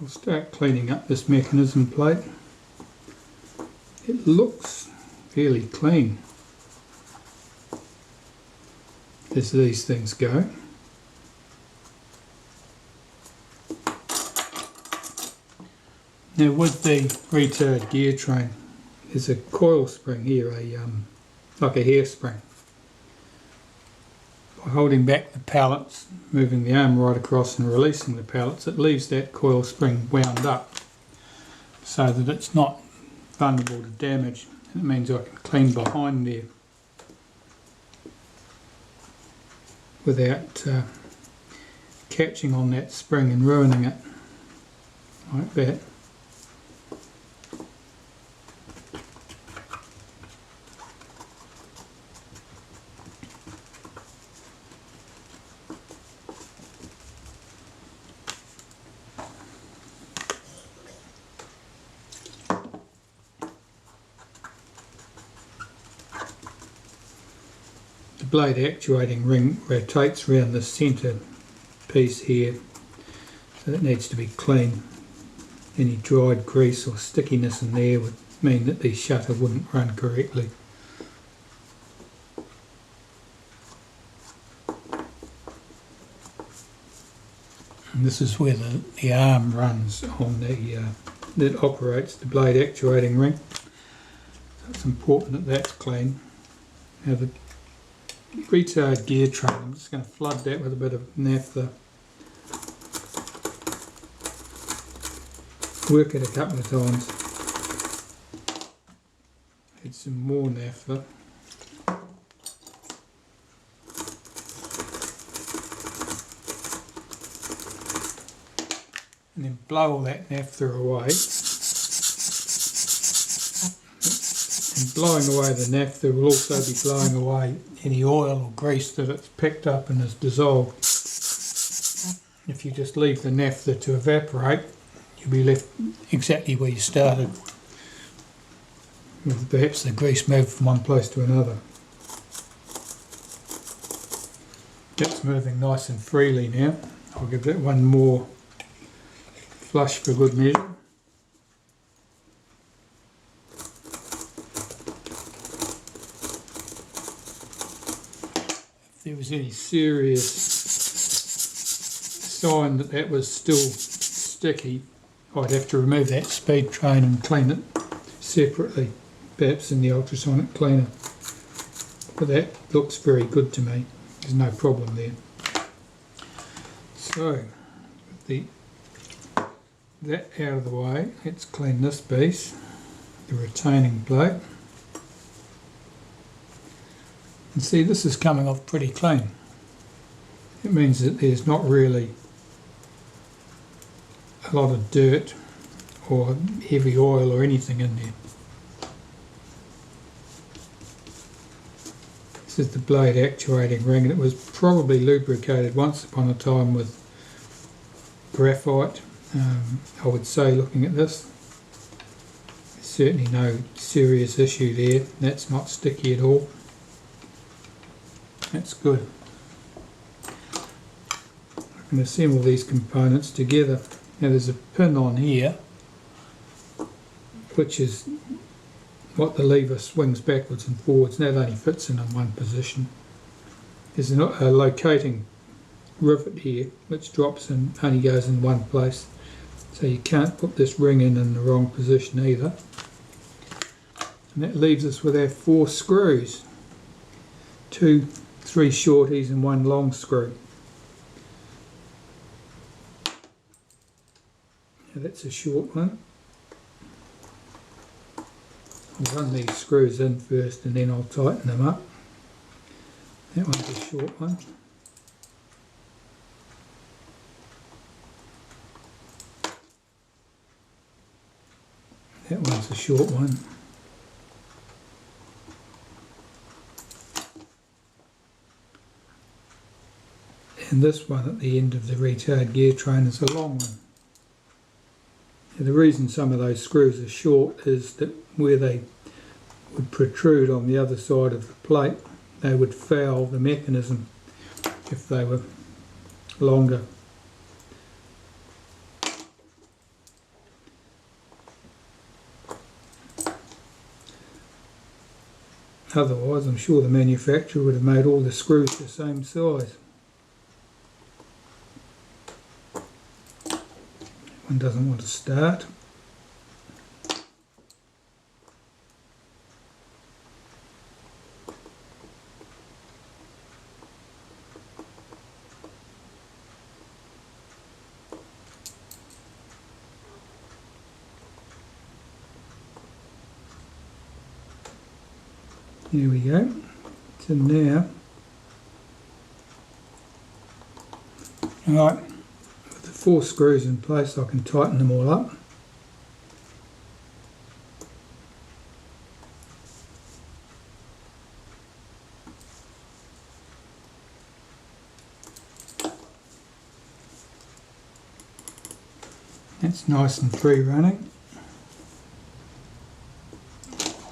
I'll start cleaning up this mechanism plate. It looks fairly clean as these things go. Now with the retard gear train, there's a coil spring here, like a hairspring. By holding back the pallets, moving the arm right across and releasing the pallets, it leaves that coil spring wound up so that it's not vulnerable to damage. It means I can clean behind there without catching on that spring and ruining it, like that. The blade actuating ring rotates around the centre piece here, so that needs to be clean. Any dried grease or stickiness in there would mean that the shutter wouldn't run correctly. And this is where the arm runs on that operates the blade actuating ring. So it's important that that's clean. Now the retard gear train, I'm just going to flood that with a bit of naphtha. Work it a couple of times. Add some more naphtha. And then blow all that naphtha away. And blowing away the naphtha will also be blowing away any oil or grease that it's picked up and is dissolved. If you just leave the naphtha to evaporate, you'll be left exactly where you started, with perhaps the grease moved from one place to another. It's moving nice and freely now. I'll give that one more flush for good measure. If there was any serious sign that that was still sticky, I'd have to remove that speed train and clean it separately, perhaps in the ultrasonic cleaner. But that looks very good to me. There's no problem there. So, with that out of the way, let's clean this piece, the retaining plate. And see, this is coming off pretty clean. It means that there's not really a lot of dirt or heavy oil or anything in there. This is the blade actuating ring, and it was probably lubricated once upon a time with graphite. I would say, looking at this, there's certainly no serious issue there. That's not sticky at all. That's good. I can assemble these components together. Now there's a pin on here, which is what the lever swings backwards and forwards, and that only fits in one position. There's a locating rivet here which drops and only goes in one place, so you can't put this ring in the wrong position either. And that leaves us with our 4 screws, 2 3 shorties and 1 long screw. Now that's a short one. I'll run these screws in first and then I'll tighten them up. That one's a short one. That one's a short one. And this one at the end of the retard gear train is a long one. Now, the reason some of those screws are short is that where they would protrude on the other side of the plate, they would foul the mechanism if they were longer. Otherwise I'm sure the manufacturer would have made all the screws the same size. One doesn't want to start. There we go. So now, right, with the 4 screws in place I can tighten them all up. That's nice and free running.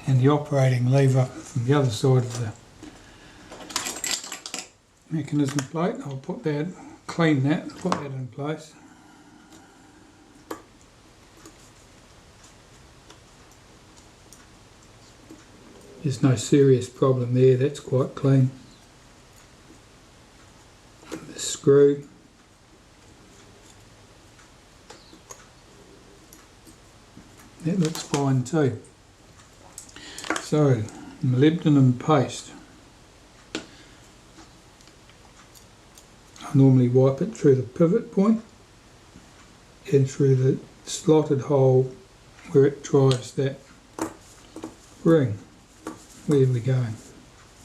And the operating lever from the other side of the mechanism plate, I'll put that, clean that, put that in place. There's no serious problem there, that's quite clean. The screw. That looks fine too. So, molybdenum paste. I normally wipe it through the pivot point and through the slotted hole where it drives that ring. Where are we going?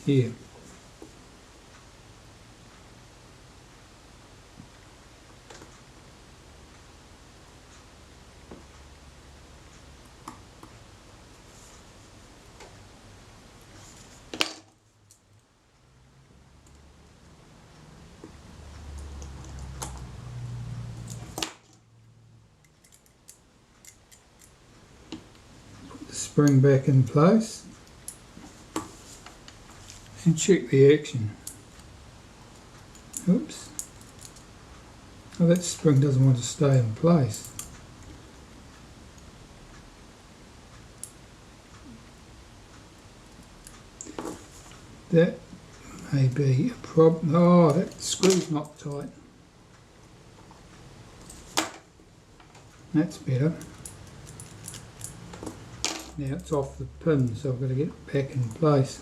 Here. Spring back in place and check the action. Oops. Oh, that spring doesn't want to stay in place. That may be a problem. Oh, that screw's not tight. That's better. Now it's off the pin, so I've got to get it back in place.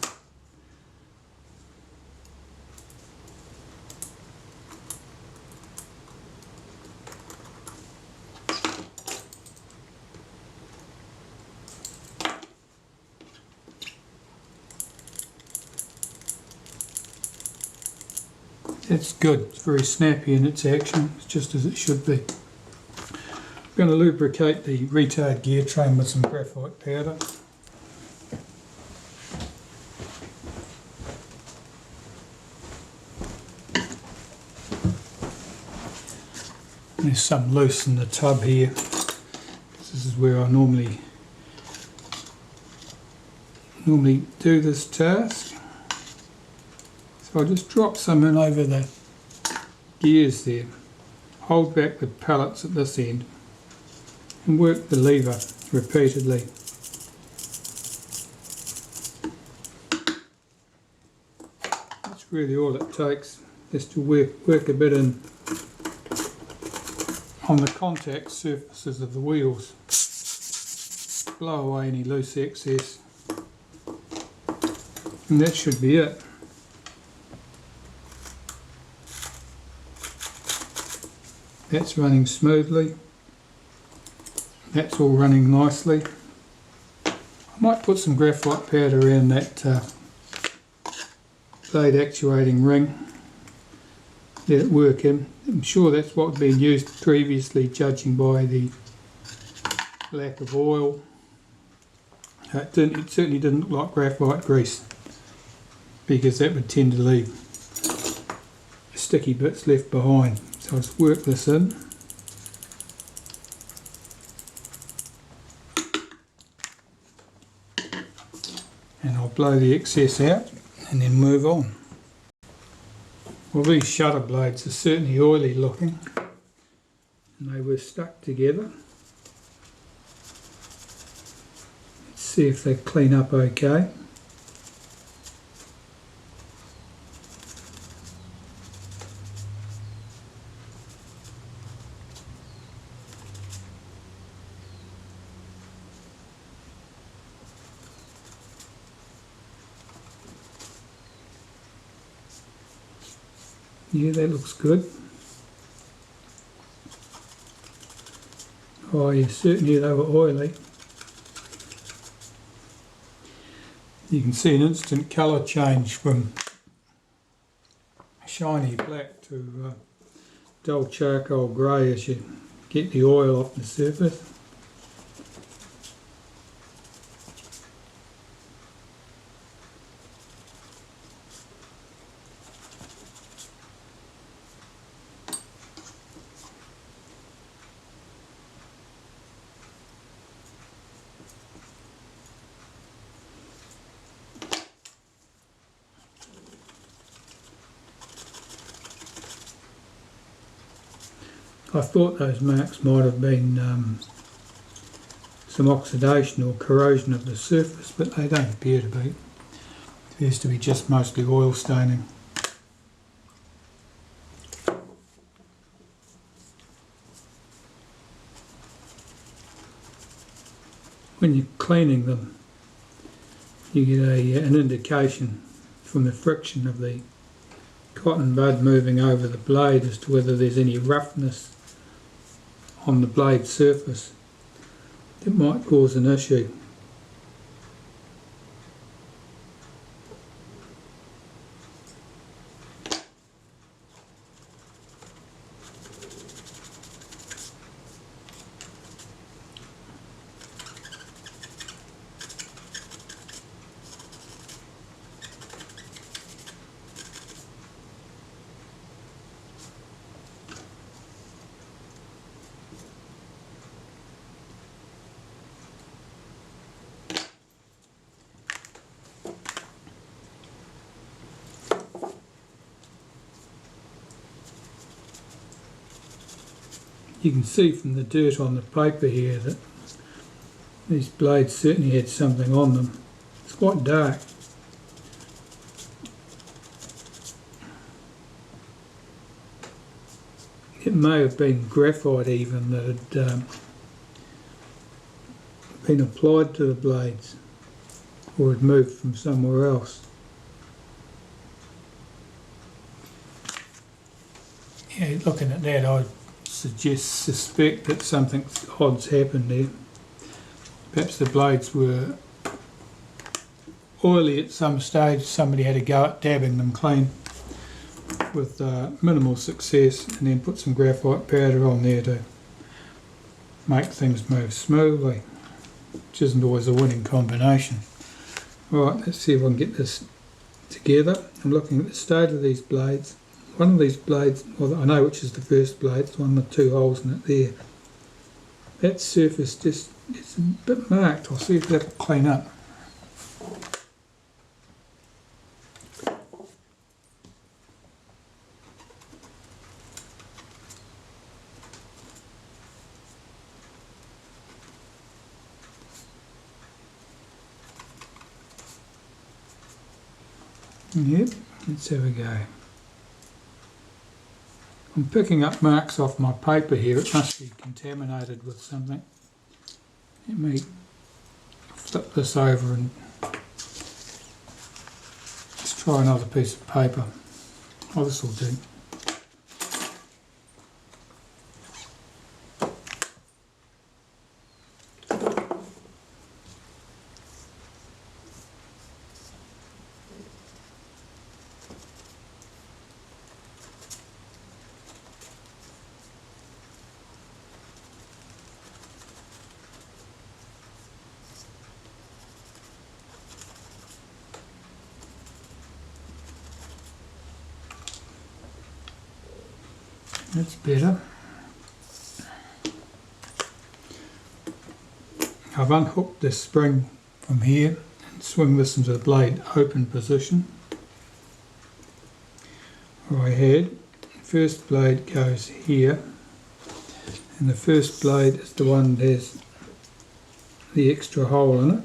It's good, it's very snappy in its action, it's just as it should be. I'm going to lubricate the retard gear train with some graphite powder. There's some loose in the tub here. This is where I normally do this task. So I'll just drop some in over the gears there. Hold back the pallets at this end and work the lever repeatedly. That's really all it takes, just to work a bit in on the contact surfaces of the wheels. Blow away any loose excess, and that should be it. That's running smoothly. That's all running nicely. I might put some graphite powder around that blade actuating ring. Let it work in. I'm sure that's what had been used previously, judging by the lack of oil. It certainly didn't look like graphite grease, because that would tend to leave sticky bits left behind. So I'll just work this in. And I'll blow the excess out and then move on. Well, these shutter blades are certainly oily looking, and they were stuck together. Let's see if they clean up okay. Yeah, that looks good. Oh yeah, certainly they were oily. You can see an instant colour change from shiny black to dull charcoal grey as you get the oil off the surface. I thought those marks might have been some oxidation or corrosion of the surface, but they don't appear to be. It appears to be just mostly oil staining. When you're cleaning them, you get an indication from the friction of the cotton bud moving over the blade as to whether there's any roughness on the blade surface that might cause an issue. You can see from the dirt on the paper here that these blades certainly had something on them. It's quite dark. It may have been graphite even that had been applied to the blades or had moved from somewhere else. Yeah, looking at that, I'd suspect that something odd's happened there. Perhaps the blades were oily at some stage. Somebody had a go at dabbing them clean with minimal success, and then put some graphite powder on there to make things move smoothly, which isn't always a winning combination. Right, let's see if I can get this together. I'm looking at the state of these blades. One of these blades, well, I know which is the first blade, it's one with two holes in it there. That surface just, it's a bit marked. I'll see if that'll clean up. Yep, let's have a go. I'm picking up marks off my paper here. It must be contaminated with something. Let me flip this over and let's try another piece of paper. Oh, this will do. That's better. I've unhooked this spring from here and swing this into the blade open position. Where I had, the first blade goes here, and the first blade is the one that has the extra hole in it.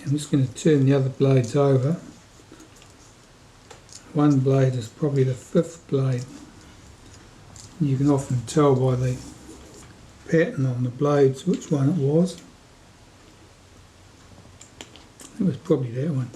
I'm just going to turn the other blades over one blade is probably the fifth blade. You can often tell by the pattern on the blades which one it was. It was probably that one.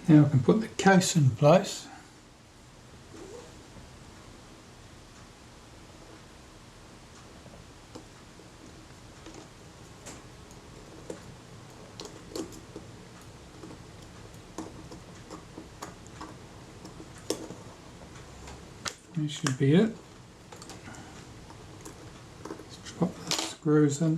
Now I can put the case in place. That should be it. Let's drop the screws in.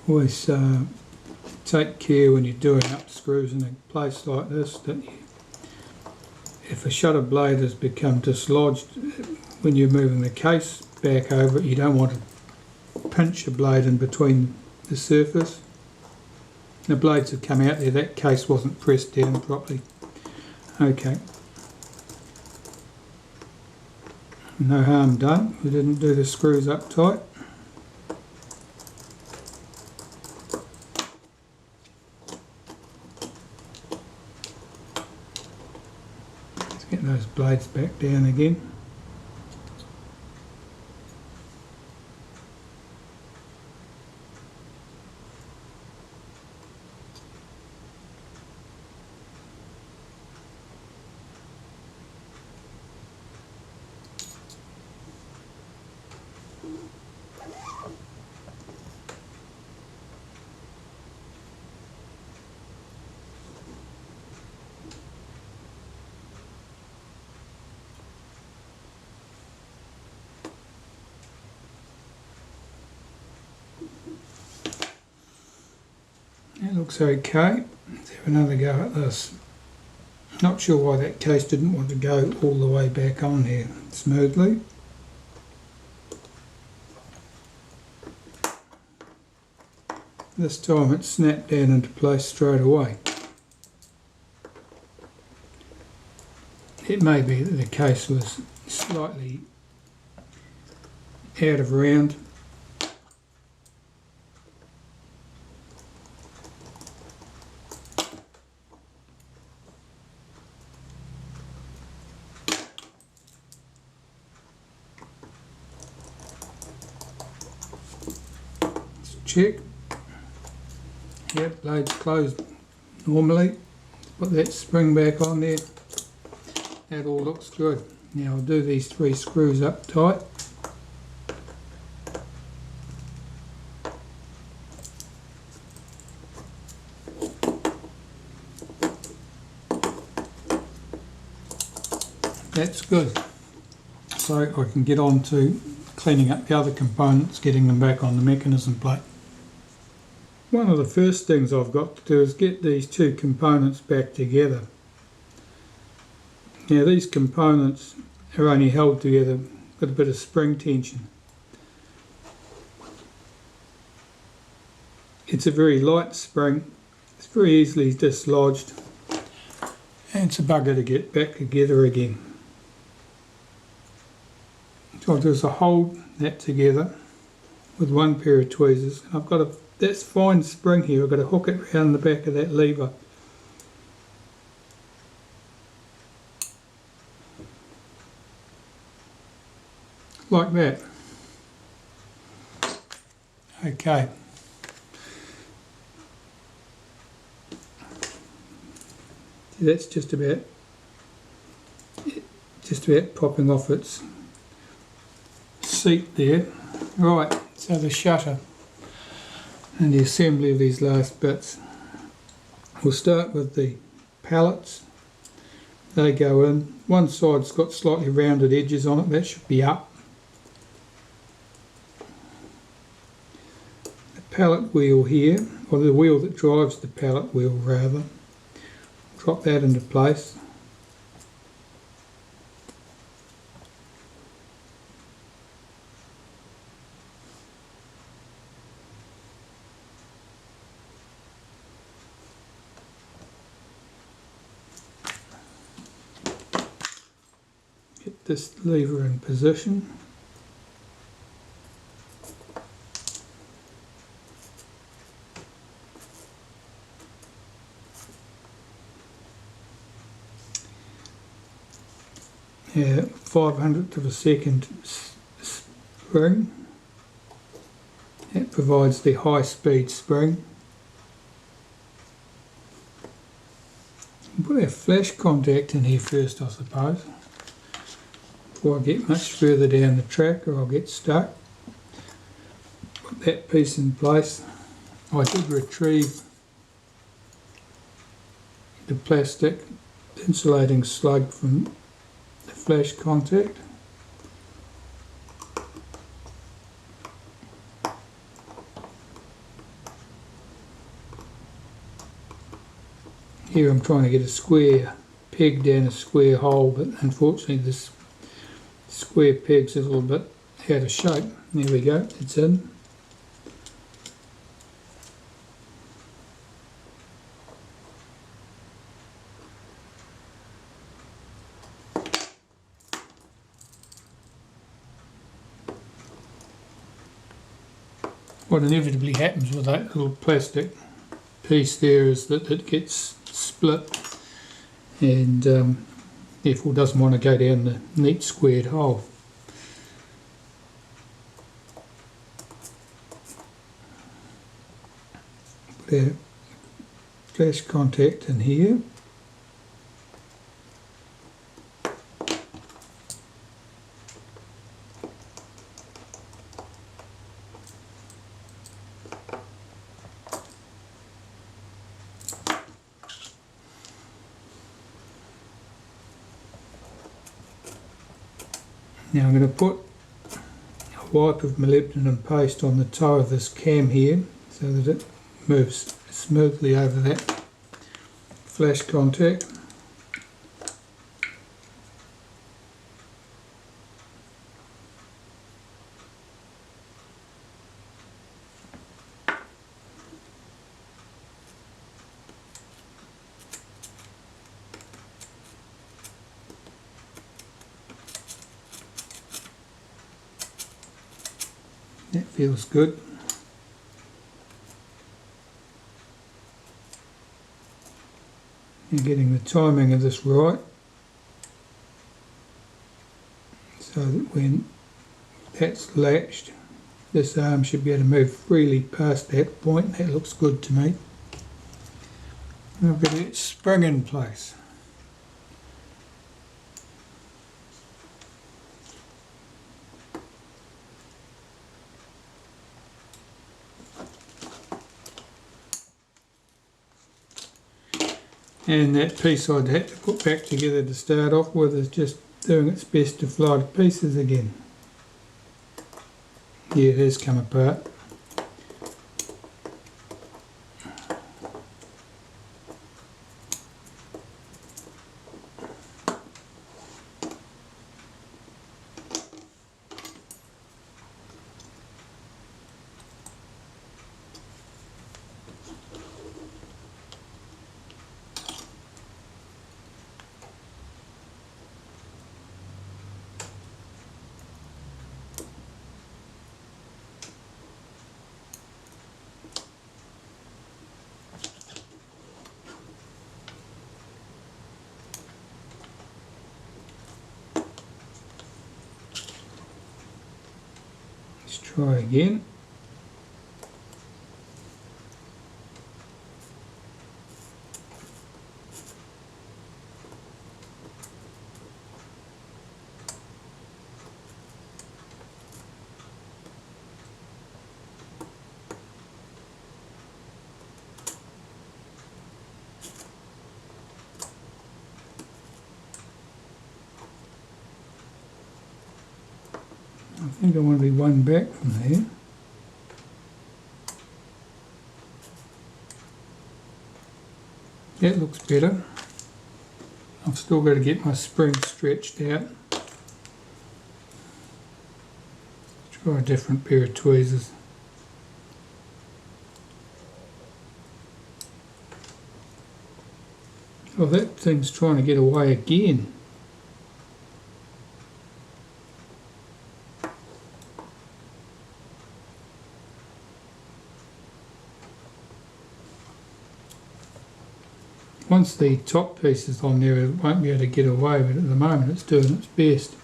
Always take care when you're doing up screws in a place like this that if a shutter blade has become dislodged when you're moving the case back over it, you don't want to pinch a blade in between the surface. The blades have come out there, that case wasn't pressed down properly. Okay. No harm done, we didn't do the screws up tight. Get those blades back down again. That looks okay. Let's have another go at this. Not sure why that case didn't want to go all the way back on here smoothly. This time it snapped down into place straight away. It may be that the case was slightly out of round. Check. Yep, blade's closed normally. Put that spring back on there. That all looks good. Now I'll do these 3 screws up tight. That's good. So I can get on to cleaning up the other components, getting them back on the mechanism plate. One of the first things I've got to do is get these 2 components back together. Now these components are only held together with a bit of spring tension. It's a very light spring, it's very easily dislodged, and it's a bugger to get back together again. So I'll just hold that together with one pair of tweezers. I've got that's fine spring here, I've got to hook it around the back of that lever. Like that. Okay. That's just about about popping off its seat there. Right, so the shutter and the assembly of these last bits. We'll start with the pallets. They go in. One side's got slightly rounded edges on it, that should be up. The pallet wheel here, or the wheel that drives the pallet wheel rather, drop that into place. Get this lever in position. Yeah, 500th of a second spring. That provides the high speed spring. Put our flash contact in here first, I suppose, before I get much further down the track or I'll get stuck. Put that piece in place. I did retrieve the plastic insulating slug from the flash contact. Here I'm trying to get a square peg down a square hole, but unfortunately this square peg's a little bit out of shape. There we go, it's in. What inevitably happens with that little plastic piece there is that it gets split and therefore doesn't want to go down the neat squared hole. Put our flash contact in here. Now I'm going to put a wipe of molybdenum paste on the toe of this cam here so that it moves smoothly over that flash contact. That feels good. And getting the timing of this right so that when that's latched, this arm should be able to move freely past that point. That looks good to me. And I've got it spring in place. And that piece I'd had to put back together to start off with is just doing its best to fly to pieces again. Yeah, it has come apart. Let's try again. think I want to be one back from there. That looks better. I've still got to get my spring stretched out. Try a different pair of tweezers. Oh, that thing's trying to get away again. Once the top piece is on there, it won't be able to get away, but at the moment it's doing its best.